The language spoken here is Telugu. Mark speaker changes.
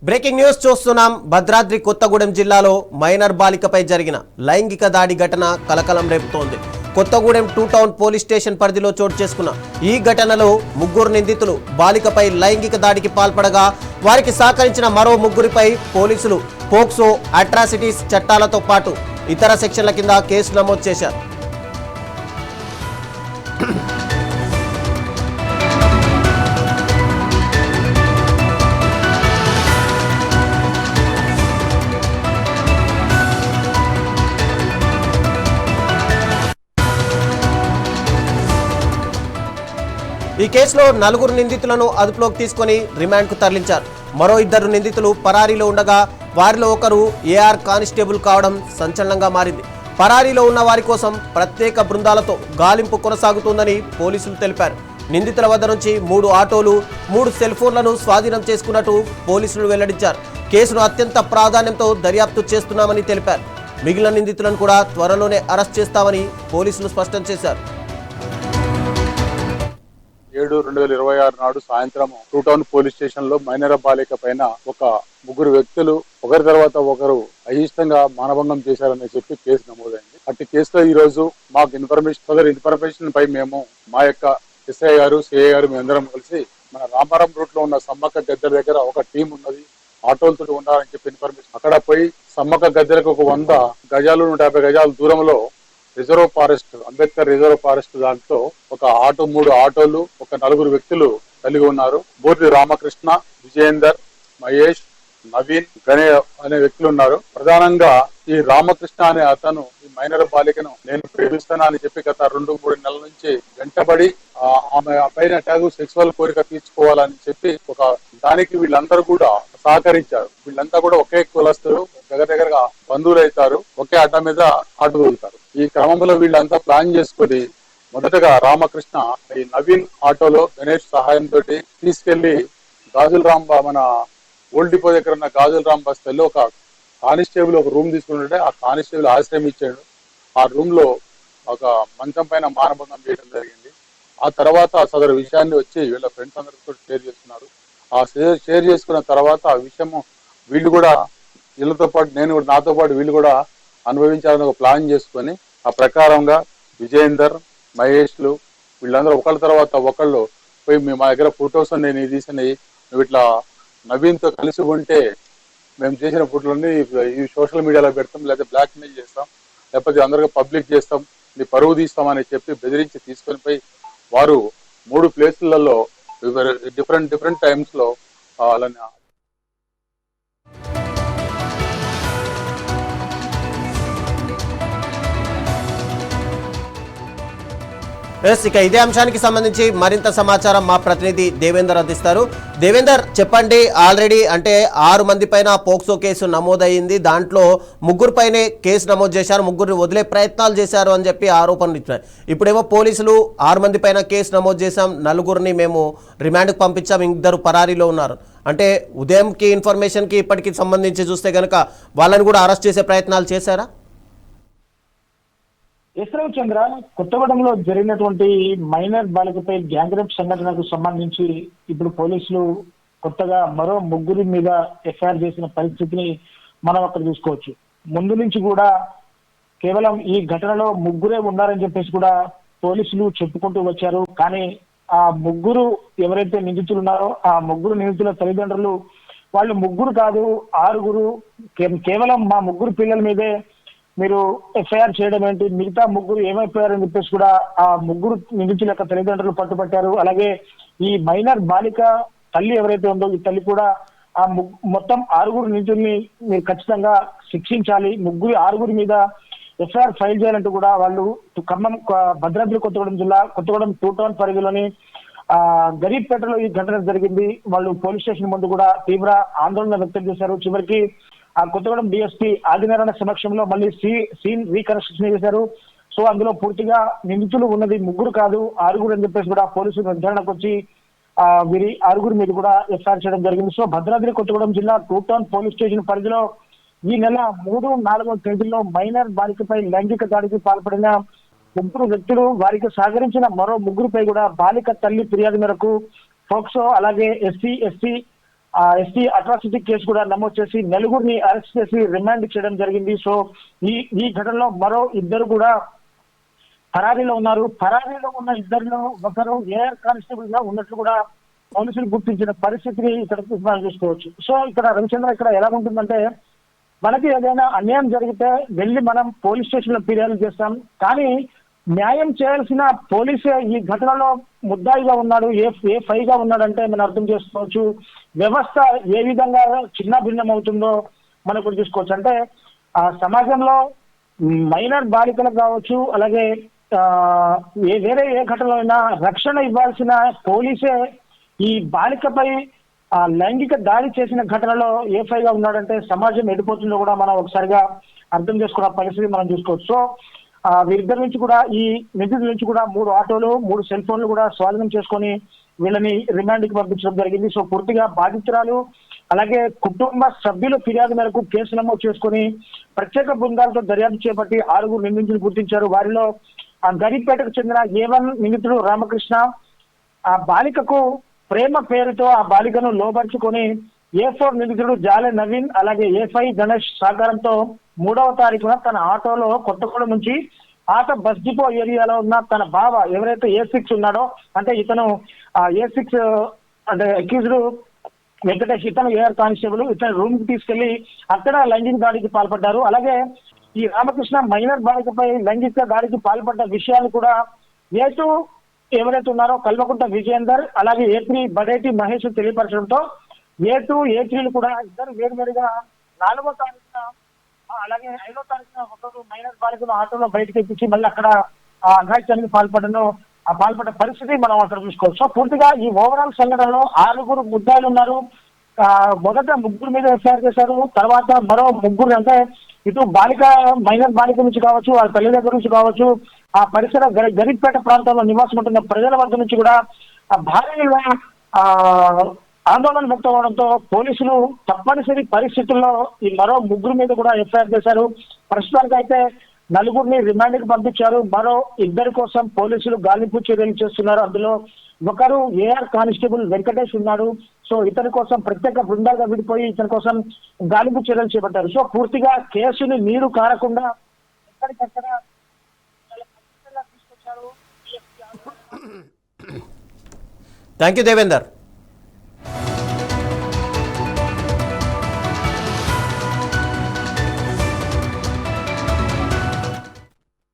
Speaker 1: బ్రేకింగ్ న్యూస్ చూస్తున్నాం. భద్రాద్రి కొత్తగూడెం జిల్లాలో మైనర్ బాలికపై జరిగిన లైంగిక దాడి ఘటన కలకలం రేపుతోంది. కొత్తగూడెం 2 టౌన్ పోలీస్ స్టేషన్ పరిధిలో చోటు చేసుకున్న ఈ ఘటనలో ముగ్గురు నిందితులు బాలికపై లైంగిక దాడికి పాల్పడగా వారికి సహకరించిన మరో ముగ్గురిపై పోలీసులు పోక్సో, అట్రాసిటీస్ చట్టాలతో పాటు ఇతర సెక్షన్ల కింద కేసు నమోదు చేశారు. ఈ కేసులో 4 నిందితులను అదుపులోకి తీసుకుని రిమాండ్కు తరలించారు. మరో 2 నిందితులు పరారీలో ఉండగా వారిలో ఒకరు ఏఆర్ కానిస్టేబుల్ కావడం సంచలనంగా మారింది. పరారీలో ఉన్న వారి కోసం ప్రత్యేక బృందాలతో గాలింపు కొనసాగుతోందని పోలీసులు తెలిపారు. నిందితుల వద్ద నుంచి 3 ఆటోలు, 3 సెల్ ఫోన్లను స్వాధీనం చేసుకున్నట్టు పోలీసులు వెల్లడించారు. కేసును అత్యంత ప్రాధాన్యంతో దర్యాప్తు చేస్తున్నామని తెలిపారు. మిగిలిన నిందితులను కూడా త్వరలోనే అరెస్ట్ చేస్తామని పోలీసులు స్పష్టం చేశారు.
Speaker 2: 7/2026 నాడు సాయంత్రం 2 టౌన్ పోలీస్ స్టేషన్ లో మైనర్ బాలిక పైన ఒక ముగ్గురు వ్యక్తులు ఒకరి తర్వాత ఒకరు అయిష్టంగా మానభంగం చేశారని చెప్పి కేసు నమోదైంది. అట్టి కేసులో ఈ రోజు మాకు ఇన్ఫర్మేషన్ పై మేము మా యొక్క ఎస్ఐ గారు, సిఐ గారు మేమందరం కలిసి మన రామారం రూట్ లో ఉన్న సమ్మక్క గద్దెల దగ్గర ఒక టీం ఉన్నది, ఆటోలతో ఉండాలని చెప్పి ఇన్ఫర్మేషన్ అక్కడ పోయి సమ్మక్క గద్దెలకు ఒక 100 గజాలు 150 గజాల దూరంలో reserve forest, Ambedkar reserve forest దాంట్లో ఒక 3 ఆటోలు, ఒక 4 వ్యక్తులు కలిగి ఉన్నారు. బోర్ది రామకృష్ణ, విజయేందర్, మహేష్, నవీన్, గణేష్ అనే వ్యక్తులు ఉన్నారు. ప్రధానంగా ఈ రామకృష్ణ అనే అతను ఈ మైనర్ బాలికను నేను ప్రేమిస్తాను అని చెప్పి గత 2-3 నెలల నుంచి వెంటబడి ఆమె పైన ట్యాగు సెక్సువల్ కోరిక తీర్చుకోవాలని చెప్పి ఒక దానికి వీళ్ళందరూ కూడా సహకరించారు. వీళ్ళంతా కూడా ఒకే కులస్తులు, దగ్గరగా బంధువులు అవుతారు, ఒకే అడ్డ మీద ఆటో దొరుకుతారు. ఈ క్రమంలో వీళ్ళంతా ప్లాన్ చేసుకుని మొదటగా రామకృష్ణ ఈ నవీన్ ఆటోలో గణేష్ సహాయంతో తీసుకెళ్లి గాజుల రాంబ మన ఓల్డ్ డిపో దగ్గర ఉన్న గాజుల రాంబ బస్తీలో ఒక కానిస్టేబుల్ ఒక రూమ్ తీసుకుంటుంటే ఆ కానిస్టేబుల్ ఆశ్రయం ఇచ్చాడు. ఆ రూమ్ లో ఒక మంచం పైన మానభంగం చేయడం జరిగింది. ఆ తర్వాత సదరు విషయాన్ని వచ్చి వీళ్ళ ఫ్రెండ్స్ అందరితో షేర్ చేసుకున్నారు. ఆ షేర్ చేసుకున్న తర్వాత ఆ విషయము వీళ్ళు కూడా వీళ్ళతో పాటు నాతో పాటు వీళ్ళు కూడా అనుభవించాలని ఒక ప్లాన్ చేసుకొని ఆ ప్రకారంగా విజయేందర్, మహేష్లు వీళ్ళందరూ ఒకళ్ళ తర్వాత ఒకళ్ళు పోయి మా దగ్గర ఫొటోస్ నేను తీసినవి, నువ్వు ఇట్లా నవీన్తో కలిసి ఉంటే మేము చేసిన ఫోటోలన్నీ ఈ సోషల్ మీడియాలో పెడతాం, లేకపోతే బ్లాక్ మెయిల్ చేస్తాం, లేకపోతే అందరికీ పబ్లిక్ చేస్తాం, నీ పరువు తీస్తామని చెప్పి బెదిరించి తీసుకొని పోయి వారు 3 ప్లేసులలో డిఫరెంట్ టైమ్స్ లో వాళ్ళని
Speaker 1: ఇక ఇదే అంశానికి సంబంధించి మరింత సమాచారం మా ప్రతినిధి దేవేందర్ అందిస్తారు. దేవేందర్, చెప్పండి. ఆల్రెడీ అంటే 6 మంది పైన పోక్సో కేసు నమోదయ్యింది. దాంట్లో 3 పైనే కేసు నమోదు చేశారు, 3 వదిలే ప్రయత్నాలు చేశారు అని చెప్పి ఆరోపణలు ఇచ్చారు. ఇప్పుడేమో పోలీసులు 6 మంది పైన కేసు నమోదు చేశాం, 4 మేము రిమాండ్కి పంపించాం, 2 పరారీలో ఉన్నారు. అంటే ఉదయంకి ఇన్ఫర్మేషన్కి ఇప్పటికి సంబంధించి చూస్తే కనుక వాళ్ళని కూడా అరెస్ట్ చేసే ప్రయత్నాలు చేశారా?
Speaker 3: ఎస్రావు చంద్ర, కొత్తగూడెంలో జరిగినటువంటి మైనర్ బాలికపై గ్యాంగ్ రేప్ సంఘటనకు సంబంధించి ఇప్పుడు పోలీసులు కొత్తగా మరో 3 మీద ఎఫ్ఐఆర్ చేసిన పరిస్థితిని మనం అక్కడ చూసుకోవచ్చు. ముందు నుంచి కూడా కేవలం ఈ ఘటనలో 3 ఉన్నారని చెప్పేసి కూడా పోలీసులు చెప్పుకుంటూ వచ్చారు. కానీ ఆ 3 ఎవరైతే నిందితులు ఉన్నారో ఆ 3 నిందితుల తల్లిదండ్రులు వాళ్ళు 3 కాదు 6, కేవలం మా 3 పిల్లల మీదే మీరు ఎఫ్ఐఆర్ చేయడం ఏంటి, మిగతా 3 ఏమైపోయారని చెప్పేసి కూడా ఆ 3 నిందితుల యొక్క తల్లిదండ్రులు పట్టుబట్టారు. అలాగే ఈ మైనర్ బాలిక తల్లి ఎవరైతే ఉందో ఈ తల్లి కూడా ఆ మొత్తం 6 నిందితుల్ని మీరు ఖచ్చితంగా శిక్షించాలి, 6 మీద ఎఫ్ఐఆర్ ఫైల్ చేయాలంటూ కూడా వాళ్ళు భద్రాద్రి కొత్తగూడెం జిల్లా కొత్తగూడెం 2 టౌన్ పరిధిలోని గరీబ్పేటలో ఈ ఘటన జరిగింది. వాళ్ళు పోలీస్ స్టేషన్ ముందు కూడా తీవ్ర ఆందోళన వ్యక్తం చేశారు. చివరికి ఆ కొత్తగూడెం డిఎస్పీ ఆదినారాయణ సమక్షంలో మళ్ళీ సీన్ రీకన్స్ట్రక్షన్ చేశారు. సో అందులో పూర్తిగా నిందితులు ఉన్నది 3 కాదు 6 అని చెప్పేసి కూడా పోలీసులు నిర్ధారణకు వచ్చి వీరి 6 మీద కూడా ఎఫ్ఐఆర్ చేయడం జరిగింది. సో భద్రాద్రి కొత్తగూడెం జిల్లా 2 టౌన్ పోలీస్ స్టేషన్ పరిధిలో ఈ నెల 3, 4వ తేదీల్లో మైనర్ బాలికపై లైంగిక దాడికి పాల్పడిన 3 వ్యక్తులు, వారికి సహకరించిన మరో 3పై కూడా బాలిక తల్లి ఫిర్యాదు మేరకు పోక్సో అలాగే SC, ST ST atrocity case కూడా నమోదు చేసి నలుగురిని అరెస్ట్ చేసి రిమాండ్ చేయడం జరిగింది. సో ఈ ఘటనలో మరో ఇద్దరు కూడా పరారీలో ఉన్నారు. పరారీలో ఉన్న ఇద్దరిలో ఒకరు ఏఆర్ కానిస్టేబుల్ గా ఉన్నట్లు కూడా పోలీసులు గుర్తించిన పరిస్థితిని ఇక్కడ మనం చూసుకోవచ్చు. సో ఇక్కడ రవిచంద్ర ఇక్కడ ఎలా ఉంటుందంటే, మనకి ఏదైనా అన్యాయం జరిగితే వెళ్ళి మనం పోలీస్ స్టేషన్ లో ఫిర్యాదు చేస్తాం, కానీ న్యాయం చేయాల్సిన పోలీసే ఈ ఘటనలో ముద్దాయిగా ఉన్నాడు, ఏ ఫైగా ఉన్నాడంటే మనం అర్థం చేసుకోవచ్చు. వ్యవస్థ ఏ విధంగా చిన్న భిన్నం అవుతుందో మనం కూడా చూసుకోవచ్చు. అంటే ఆ సమాజంలో మైనర్ బాలికలకు కావచ్చు, అలాగే వేరే ఏ ఘటనలో అయినా రక్షణ ఇవ్వాల్సిన పోలీసే ఈ బాలికపై లైంగిక దాడి చేసిన ఘటనలో ఏ ఫైగా ఉన్నాడంటే సమాజం ఎడిపోతుందో కూడా మనం ఒకసారిగా అర్థం చేసుకున్న పరిస్థితి మనం చూసుకోవచ్చు. సో వీరిద్దరి నుంచి కూడా ఈ నిందితుల నుంచి కూడా 3 ఆటోలు 3 సెల్ ఫోన్లు కూడా స్వాధీనం చేసుకొని వీళ్ళని రిమాండ్ కి పంపించడం జరిగింది. సో పూర్తిగా బాధితురాలు అలాగే కుటుంబ సభ్యుల ఫిర్యాదు మేరకు కేసు నమోదు చేసుకుని ప్రత్యేక బృందాలతో దర్యాప్తు చేపట్టి 6 నిందితులు గుర్తించారు. వారిలో గరీపేటకు చెందిన A1 నిందితుడు రామకృష్ణ, ఆ బాలికకు ప్రేమ పేరుతో ఆ బాలికను లోబర్చుకొని A4 నిందితుడు జాలే నవీన్ అలాగే A5 గణేష్ సహకారంతో 3వ తారీఖున తన ఆటోలో కొత్తగూడెం నుంచి ఆటో బస్ డిపో ఏరియాలో ఉన్న తన బావ ఎవరైతే A6 ఉన్నాడో, అంటే ఇతను A6 అంటే అక్యూజ్డ్ వెంకటేష్, ఇతను ఏఆర్ కానిస్టేబుల్, ఇతను రూమ్ కి తీసుకెళ్లి అక్కడ లైంగిక దాడికి పాల్పడ్డారు. అలాగే ఈ రామకృష్ణ మైనర్ బాలికపై లైంగిక దాడికి పాల్పడ్డ విషయాన్ని కూడా A2 ఎవరైతే ఉన్నారో కల్వకుంట విజయేందర్ అలాగే A3 బడేటి మహేష్ తెలియపరచడంతో A2 A3లు కూడా ఇద్దరు వేరువేరుగా 4వ తారీఖున అలాగే 5వ తారీఖున ఒకరు మైనర్ బాలికను ఆటోలో బయటకు ఎక్కించి మళ్ళీ అక్కడ అఘాయిత్యానికి పాల్పడ్డ పరిస్థితి మనం అక్కడ చూసుకోవచ్చు. సో పూర్తిగా ఈ ఓవరాల్ సంఘటనలో 6 ముద్దాయిలు ఉన్నారు. మొదట 3 మీద ఎఫ్ఐఆర్ చేశారు, తర్వాత మరో 3 అంటే ఇటు మైనర్ బాలిక నుంచి కావచ్చు, వాళ్ళ తల్లి దగ్గర నుంచి కావచ్చు, ఆ పరిసర గరీబ్పేట ప్రాంతంలో నివాసం ఉంటున్న ప్రజల వద్ద నుంచి కూడా భారీగా ఆందోళన వ్యక్తమవడంతో పోలీసులు తప్పనిసరి పరిస్థితుల్లో ఈ మరో 3 మీద కూడా ఎఫ్ఐఆర్ చేశారు. ప్రస్తుతానికైతే 4 రిమాండ్ కి పంపించారు. మరో 2 కోసం పోలీసులు గాలింపు చర్యలు చేస్తున్నారు. అందులో ఒకరు ఏఆర్ కానిస్టేబుల్ వెంకటేష్ ఉన్నాడు. సో ఇతని కోసం ప్రత్యేక బృందాలుగా విడిపోయి ఇతని కోసం గాలింపు చర్యలు చేపట్టారు. సో పూర్తిగా కేసుని నీరు కారకుండా ఎక్కడికక్కడ తీసుకొచ్చారు.
Speaker 1: Thank you Devender.